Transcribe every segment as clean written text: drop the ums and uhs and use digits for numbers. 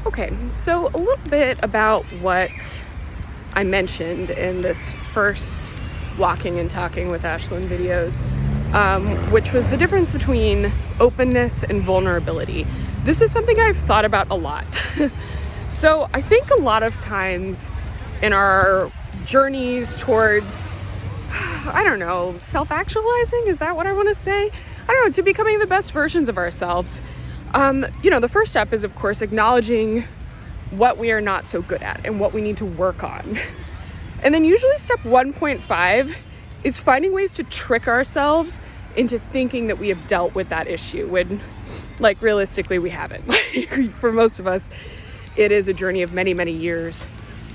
Okay, so a little bit about what I mentioned in this first Walking and Talking with Ashlyn videos, which was the difference between openness and vulnerability. This is something I've thought about a lot. So I think a lot of times in our journeys towards, I don't know, self-actualizing, is that what I want to say? I don't know, to becoming the best versions of ourselves. The first step is, of course, acknowledging what we are not so good at and what we need to work on. And then usually step 1.5 is finding ways to trick ourselves into thinking that we have dealt with that issue when, realistically, we haven't. For most of us, it is a journey of many, many years,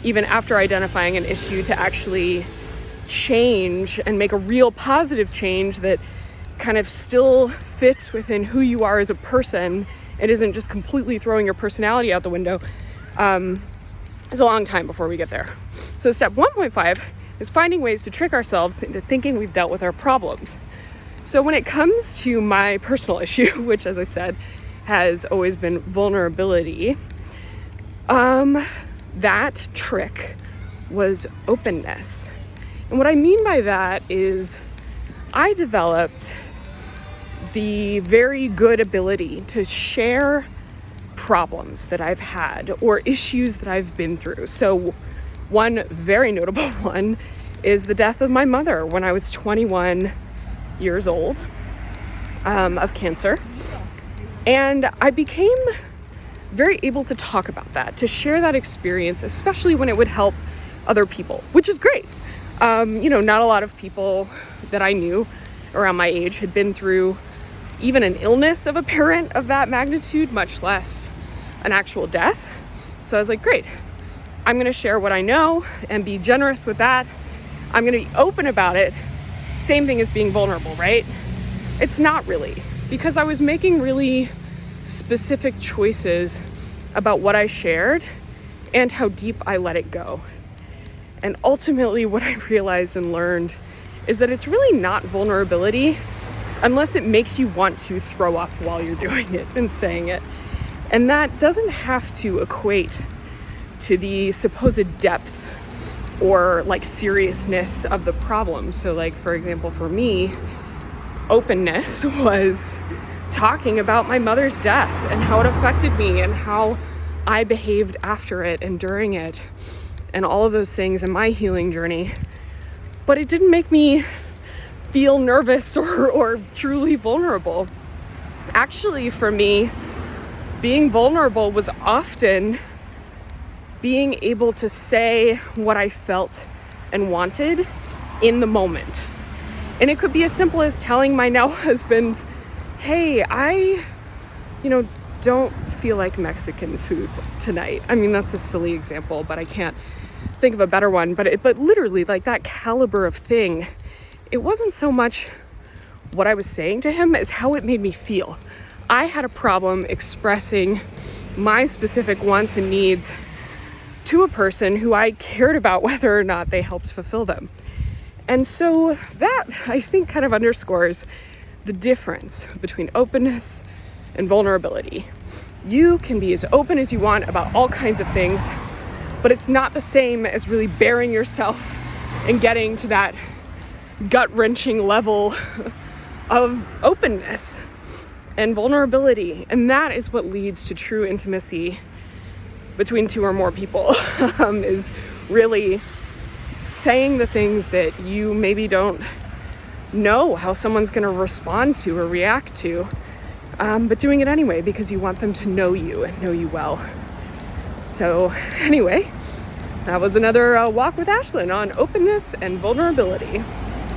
even after identifying an issue, to actually change and make a real positive change that kind of still fits within who you are as a person. It isn't just completely throwing your personality out the window. It's a long time before we get there. So step 1.5 is finding ways to trick ourselves into thinking we've dealt with our problems. So when it comes to my personal issue, which, as I said, has always been vulnerability, that trick was openness. And what I mean by that is I developed the very good ability to share problems that I've had or issues that I've been through. So one very notable one is the death of my mother when I was 21 years old, of cancer. And I became very able to talk about that, to share that experience, especially when it would help other people, which is great. Not a lot of people that I knew around my age had been through even an illness of a parent of that magnitude, much less an actual death. So I was like, great, I'm going to share what I know and be generous with that. I'm going to be open about it. Same thing as being vulnerable, right? It's not really, because I was making really specific choices about what I shared and how deep I let it go. And ultimately what I realized and learned is that it's really not vulnerability unless it makes you want to throw up while you're doing it and saying it. And that doesn't have to equate to the supposed depth or seriousness of the problem. So for example, for me, openness was talking about my mother's death and how it affected me and how I behaved after it and during it and all of those things in my healing journey. But it didn't make me feel nervous or truly vulnerable. Actually, for me, being vulnerable was often being able to say what I felt and wanted in the moment. And it could be as simple as telling my now husband, hey, I, don't feel like Mexican food tonight. I mean, that's a silly example, but I can't think of a better one. But literally, that caliber of thing, it wasn't so much what I was saying to him as how it made me feel. I had a problem expressing my specific wants and needs to a person who I cared about whether or not they helped fulfill them. And so that, I think, kind of underscores the difference between openness and vulnerability. You can be as open as you want about all kinds of things, but it's not the same as really bearing yourself and getting to that gut-wrenching level of openness and vulnerability. And that is what leads to true intimacy between two or more people, is really saying the things that you maybe don't know how someone's going to respond to or react to, but doing it anyway because you want them to know you and know you well. So anyway, that was another Walk with Ashlyn on openness and vulnerability.